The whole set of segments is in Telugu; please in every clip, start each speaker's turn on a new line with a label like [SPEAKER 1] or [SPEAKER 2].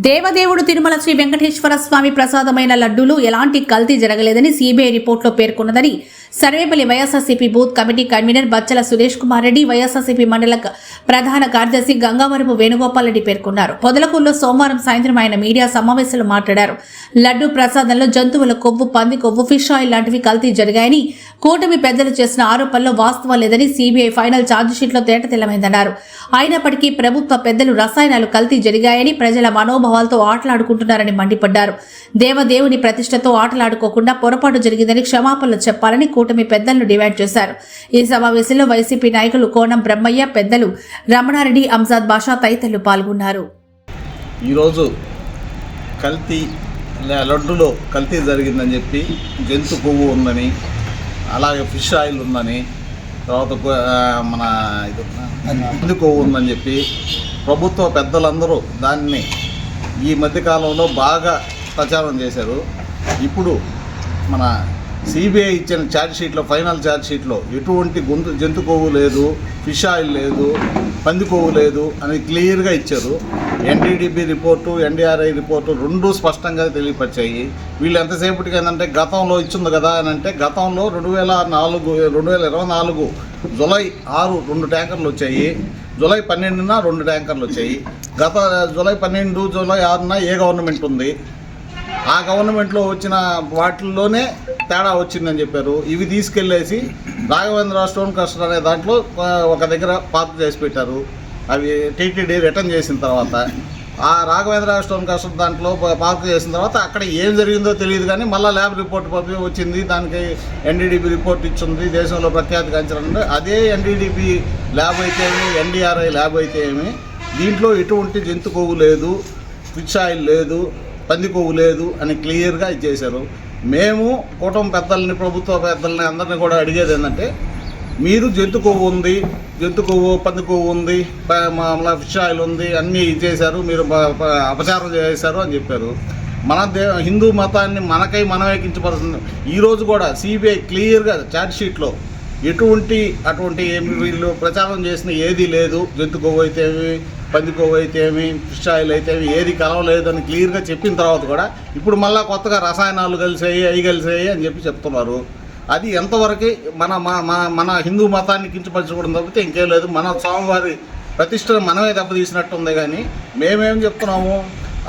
[SPEAKER 1] దేవదేవుడు తిరుమల శ్రీ వెంకటేశ్వర స్వామి ప్రసాదమైన లడ్డూలు ఎలాంటి కల్తీ జరగలేదని సిబిఐ రిపోర్టులో పేర్కొన్నదని Sarvepalli YSRCP booth committee convener Bachala Suresh Kumar Reddy, YSRCP మండల ప్రధాన కార్యదర్శి గంగావరపు వేణుగోపాల్ రెడ్డి పేర్కొన్నారు. పొదలకూరులో సోమవారం సాయంత్రం ఆయన మీడియా సమావేశంలో మాట్లాడారు. లడ్డూ ప్రసాదంలో జంతువుల కొవ్వు, పంది కొవ్వు, ఫిష్ ఆయిల్ లాంటివి కల్తీ జరిగాయని, కూటమి పెద్దలు చేసిన ఆరోపణలో వాస్తవం లేదని సిబిఐ ఫైనల్ ఛార్జిషీట్లో తేటతెల్లమైందన్నారు. అయినప్పటికీ ప్రభుత్వ పెద్దలు రసాయనాలు కల్తీ జరిగాయని, ప్రజల మనోభావాలతో ఆటలాడుకుంటున్నారని మండిపడ్డారు. దేవదేవుని ప్రతిష్టతో ఆటలాడుకోకుండా పొరపాటు జరిగిందని క్షమాపణలు చెప్పాలని కూటమి పెద్దలను డిమాండ్ చేశారు. ఈ సమావేశంలో వైసీపీ నాయకులు కోనం బ్రహ్మయ్య, పెద్దలు రమణారెడ్డి, అంజాద్ బాషా తదితరులు పాల్గొన్నారు.
[SPEAKER 2] ఈరోజు కల్తీ లడ్డులో కల్తీ జరిగిందని చెప్పి జంతు కొవ్వు ఉందని, అలాగే ఫిష్ ఆయిల్ ఉందని, తర్వాత మన పంది కొవ్వు ఉందని చెప్పి ప్రభుత్వ పెద్దలందరూ దాన్ని ఈ మధ్యకాలంలో బాగా ప్రచారం చేశారు. ఇప్పుడు మన సిబిఐ ఇచ్చిన ఛార్జ్షీట్లో, ఫైనల్ ఛార్జ్షీట్లో ఎటువంటి జంతు కొవ్వు లేదు, ఫిష్ ఆయిల్ లేదు, పంది కొవ్వు లేదు అని క్లియర్గా ఇచ్చారు. ఎన్డీడీబీ రిపోర్టు, ఎన్డీఆర్ఐ రిపోర్టు రెండు స్పష్టంగా తెలియపరిచాయి. వీళ్ళు ఎంతసేపటికి ఏంటంటే గతంలో ఇచ్చింది కదా అని అంటే, గతంలో 2024 జూలై 6 2 ట్యాంకర్లు వచ్చాయి, జూలై 12న 2 ట్యాంకర్లు వచ్చాయి. గత జూలై 12, జూలై 6న ఏ గవర్నమెంట్ ఉంది, ఆ గవర్నమెంట్లో వచ్చిన వాటిల్లోనే తేడా వచ్చిందని చెప్పారు. ఇవి తీసుకెళ్ళేసి రాఘవేంద్ర స్టోన్ క్రషర్ అనే దాంట్లో ఒక దగ్గర పార్క్ చేసి పెట్టారు. అవి టీటీడీ రిటర్న్ చేసిన తర్వాత ఆ రాఘవేంద్ర స్టోన్ క్రషర్ దాంట్లో పార్క్ చేసిన తర్వాత అక్కడ ఏం జరిగిందో తెలియదు, కానీ మళ్ళీ ల్యాబ్ రిపోర్ట్ వచ్చింది. దానికి ఎన్డీడీబీ రిపోర్ట్ ఇచ్చింది, దేశంలో ప్రఖ్యాతి గాంచిన. అదే ఎన్డీడీబీ ల్యాబ్ అయితే ఏమి, ఎన్డీఆర్ఐ ల్యాబ్ అయితే ఏమి, దీంట్లో ఎటువంటి జంతు కొవ్వు లేదు, ఫిష్ ఆయిల్ లేదు, పంది కొవ్వు లేదు అని క్లియర్గా ఇచ్చేశారు. మేము కూటమి పెద్దల్ని, ప్రభుత్వ పెద్దల్ని అందరినీ కూడా అడిగేది ఏంటంటే, మీరు జంతు కొవ్వు ఉంది, జంతు కొవ్వు, పంది కొవ్వు ఉంది, ఫిష్ ఆయిల్ ఉంది, అన్నీ ఇచ్చేశారు, మీరు అపచారం చేశారు అని చెప్పారు. మన హిందూ మతాన్ని మనమే కించపరుస్తుంది. ఈరోజు కూడా సిబిఐ క్లియర్గా ఛార్జ్షీట్లో అటువంటి వీళ్ళు ప్రచారం చేసిన ఏదీ లేదు. జంతు కొవ్వు అయితే ఏమి, పంది కొవ్వు అయితే ఏమి, ఫిష్ ఆయిల్ అయితే ఏమి, ఏది కలవలేదు అని క్లియర్గా చెప్పిన తర్వాత కూడా ఇప్పుడు మళ్ళీ కొత్తగా రసాయనాలు కలిసాయి, అవి కలిసాయి అని చెప్తున్నారు. అది ఎంతవరకు మన హిందూ మతాన్ని కించపరచకూడదు తప్పితే ఇంకేం లేదు. మన స్వామివారి ప్రతిష్టను మనమే దెబ్బతీసినట్టుంది. కానీ మేమేం చెప్తున్నాము,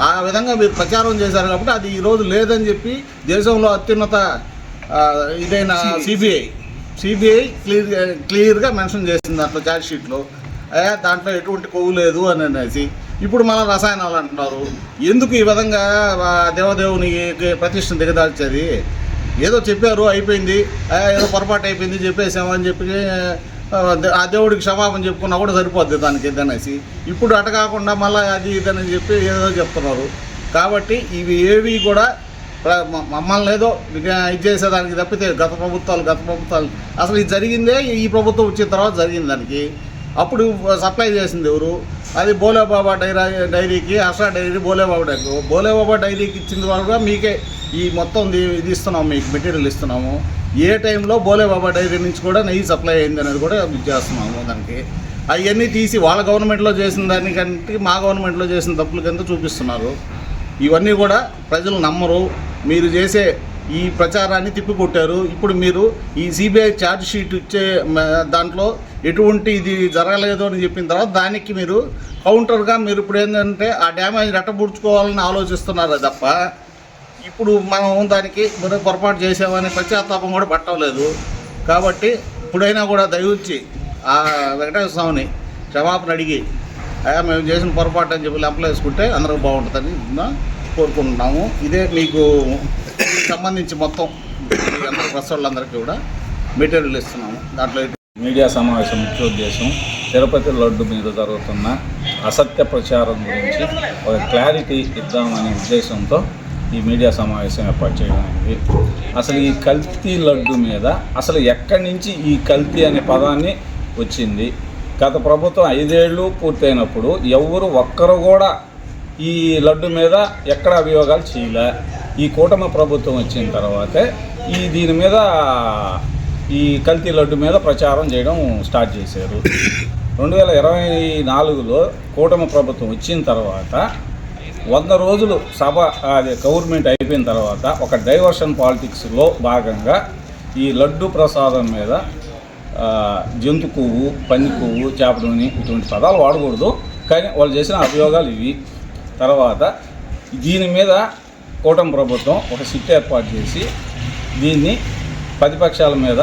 [SPEAKER 2] ఆ విధంగా మీరు ప్రచారం చేశారు కాబట్టి అది ఈరోజు లేదని చెప్పి దేశంలో అత్యున్నత ఇదైన సిబిఐ క్లియర్గా మెన్షన్ చేసింది దాంట్లో ఛార్జ్షీట్లో. దాంట్లో ఎటువంటి కొవ్వు లేదు అని అనేసి ఇప్పుడు మన రసాయనాలు అంటున్నారు. ఎందుకు ఈ విధంగా దేవదేవుని ప్రతిష్టను దిగదార్చేది? ఏదో చెప్పారు, అయిపోయింది, ఏదో పొరపాటు అయిపోయింది, చెప్పేసామని చెప్పి ఆ దేవుడికి క్షమాపణ చెప్పుకున్నా కూడా సరిపోద్ది దానికి ఇదనేసి. ఇప్పుడు అట కాకుండా మళ్ళీ అది ఇదని చెప్పి ఏదో చెప్తున్నారు. కాబట్టి ఇవి ఏవి కూడా మమ్మల్ని ఏదో ఇది చేసేదానికి తప్పితే గత ప్రభుత్వాలు అసలు ఇది జరిగిందే ఈ ప్రభుత్వం వచ్చిన తర్వాత జరిగింది. దానికి అప్పుడు సప్లై చేసింది ఎవరు? అది బోలేబాబా డైరీకి, హర్ష డైరీ, బోలేబాబా డైరీకి ఇచ్చిన వరకు మీకే ఈ మొత్తం ఇది ఇస్తున్నాము, మీకు మెటీరియల్ ఇస్తున్నాము. ఏ టైంలో బోలేబాబా డైరీ నుంచి కూడా నెయ్యి సప్లై అయింది అనేది కూడా చేస్తున్నాము. దానికి అవన్నీ తీసి వాళ్ళ గవర్నమెంట్లో చేసిన దానికంటే మా గవర్నమెంట్లో చేసిన తప్పుల కింద చూపిస్తున్నారు. ఇవన్నీ కూడా ప్రజలు నమ్మరు. మీరు చేసే ఈ ప్రచారాన్ని తిప్పికొట్టారు. ఇప్పుడు మీరు ఈ సిబిఐ ఛార్జ్షీట్ ఇచ్చే దాంట్లో ఎటువంటి ఇది జరగలేదు అని చెప్పిన తర్వాత దానికి మీరు కౌంటర్గా మీరు ఇప్పుడు ఏంటంటే ఆ డ్యామేజ్ రెట్టబుడ్చుకోవాలని ఆలోచిస్తున్నారు తప్ప ఇప్పుడు మనం దానికి మనం పొరపాటు చేసామని పశ్చాత్తాపం కూడా పట్టలేదు. కాబట్టి ఇప్పుడైనా కూడా దయవుచ్చి ఆ వెంకటేశ్వర స్వామిని క్షమాపణ అడిగి మేము చేసిన పొరపాటు అని చెప్పి లెంపలు వేసుకుంటే అందరూ బాగుంటుందని కోరుకుంటున్నాము. ఇదే మీకు సంబంధించి మొత్తం అందరూ ప్రెస్ వాళ్ళందరికీ కూడా మెటీరియల్ ఇస్తున్నాము. దాంట్లో
[SPEAKER 3] మీడియా సమావేశం ముఖ్య ఉద్దేశం తిరుపతి లడ్డు మీద జరుగుతున్న అసత్య ప్రచారం గురించి ఒక క్లారిటీ ఇద్దామనే ఉద్దేశంతో ఈ మీడియా సమావేశం ఏర్పాటు చేయడానికి. అసలు ఈ కల్తీ లడ్డు మీద అసలు ఎక్కడి నుంచి ఈ కల్తీ అనే పదాన్ని వచ్చింది? గత ప్రభుత్వం 5 ఏళ్ళు పూర్తయినప్పుడు ఒక్కరు కూడా ఈ లడ్డు మీద ఎక్కడ అభియోగాలు చేయలే. ఈ కూటమి ప్రభుత్వం వచ్చిన తర్వాతే దీని మీద ఈ కల్తీ లడ్డు మీద ప్రచారం చేయడం స్టార్ట్ చేశారు. 2024లో కూటమి ప్రభుత్వం వచ్చిన తర్వాత 100 రోజులు సభ అది గవర్నమెంట్ అయిపోయిన తర్వాత ఒక డైవర్షన్ పాలిటిక్స్లో భాగంగా ఈ లడ్డు ప్రసాదం మీద జంతు కొవ్వు, పంది కొవ్వు, చేప నూనె ఇటువంటి పదాలు వాడకూడదు, కానీ వాళ్ళు చేసిన అభియోగాలు ఇవి. తర్వాత దీని మీద కూటమి ప్రభుత్వం ఒక సిట్ ఏర్పాటు చేసి దీన్ని ప్రతిపక్షాల మీద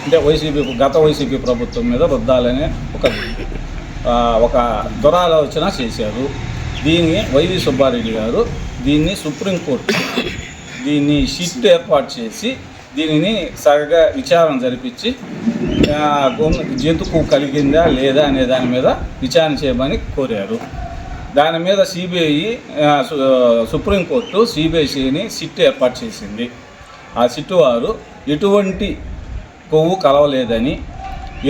[SPEAKER 3] అంటే గత వైసీపీ ప్రభుత్వం మీద రుద్దాలనే ఒక దురాలోచన చేశారు. దీన్ని వైవి సుబ్బారెడ్డి గారు దీన్ని సుప్రీంకోర్టు దీన్ని సిట్ ఏర్పాటు చేసి దీనిని సరిగా విచారణ జరిపించి జంతుకు కలిగిందా లేదా అనే దాని మీద విచారణ చేయమని కోరారు. దాని మీద సుప్రీంకోర్టు సిబిఐసిని సిట్ ఏర్పాటు చేసింది. ఆ సిట్ వారు ఎటువంటి కొవ్వు కలవలేదని,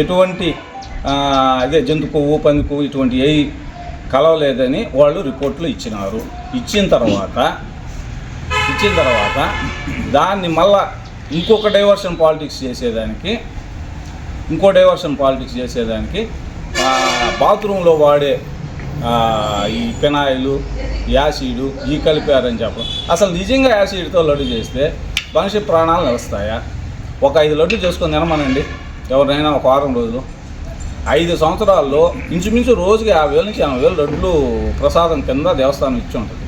[SPEAKER 3] ఎటువంటి జంతు కొవ్వు, పంది కొవ్వు ఇటువంటి ఏ కలవలేదని వాళ్ళు రిపోర్ట్లు ఇచ్చినారు. ఇచ్చిన తర్వాత దాన్ని మళ్ళా ఇంకొక డైవర్షన్ పాలిటిక్స్ చేసేదానికి బాత్రూంలో వాడే ఈ పెనాయిలు, యాసిడ్ ఈ కలిపారని చెప్పడం. అసలు నిజంగా యాసిడ్తో లడ్డు చేస్తే మనిషి ప్రాణాలు నిలుస్తాయా? ఒక 5 లడ్డు చేసుకొని తినమనండి ఎవరినైనా ఒక వారం రోజులు. 5 సంవత్సరాల్లో ఇంచుమించు రోజుకి 50,000 నుంచి 80,000 లడ్లు ప్రసాదం కింద దేవస్థానం ఇచ్చి ఉంటుంది.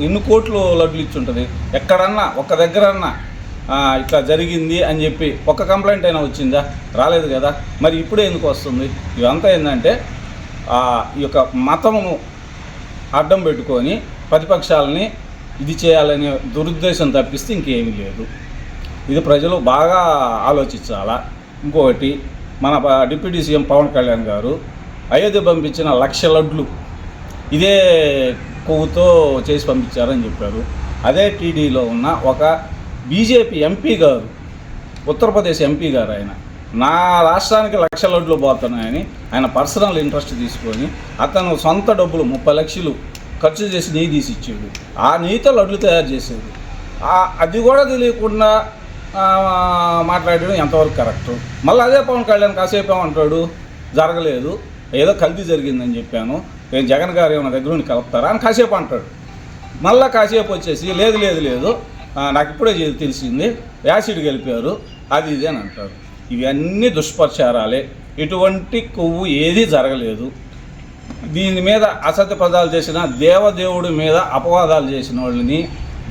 [SPEAKER 3] ఎన్ని కోట్లు లడ్లు ఇచ్చి ఉంటుంది. ఎక్కడన్నా ఒక దగ్గరన్నా ఇట్లా జరిగింది అని చెప్పి ఒక్క కంప్లైంట్ అయినా వచ్చిందా? రాలేదు కదా. మరి ఇప్పుడే ఎందుకు వస్తుంది? ఇదంతా ఏంటంటే ఈ యొక్క మతమును అడ్డం పెట్టుకొని ప్రతిపక్షాలని ఇది చేయాలనే దురుద్దేశం తప్పిస్తే ఇంకేమీ లేదు. ఇది ప్రజలు బాగా ఆలోచించాలా. ఇంకొకటి, మన డిప్యూటీ సీఎం పవన్ కళ్యాణ్ గారు అయోధ్య పంపించిన 1,00,000 లడ్లు ఇదే కొవ్వుతో చేసి పంపించారని చెప్పారు. అదే టీడీలో ఉన్న ఒక బీజేపీ ఎంపీ గారు, ఉత్తరప్రదేశ్ ఎంపీ గారు, ఆయన నా రాష్ట్రానికి 1,00,000 లడ్లు పోతున్నాయని ఆయన పర్సనల్ ఇంట్రెస్ట్ తీసుకొని అతను సొంత డబ్బులు 30 లక్షలు ఖర్చు చేసి నెయ్యి తీసి ఇచ్చాడు. ఆ నెయ్యితో లడ్లు తయారు చేసేది. అది కూడా తెలియకుండా మాట్లాడడం ఎంతవరకు కరెక్టు? మళ్ళీ అదే పవన్ కళ్యాణ్ కాసేపు ఏమంటాడు, జరగలేదు, ఏదో కల్తీ జరిగిందని చెప్పాను, నేను జగన్ గారు ఏమైనా దగ్గర నుండి కలుపుతారా అని కాసేపు అంటాడు. మళ్ళీ కాసేపు వచ్చేసి లేదు నాకు ఇప్పుడే తెలిసింది, యాసిడ్ కలిపారు, అది ఇది అని అంటారు. ఇవన్నీ దుష్ప్రచారాలే. ఎటువంటి కొవ్వు ఏదీ జరగలేదు. దీని మీద అసత్య పదాలు చేసిన, దేవదేవుడి మీద అపవాదాలు చేసిన వాళ్ళని,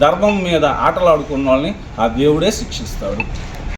[SPEAKER 3] ధర్మం మీద ఆటలాడుకున్న వాళ్ళని ఆ దేవుడే శిక్షిస్తాడు.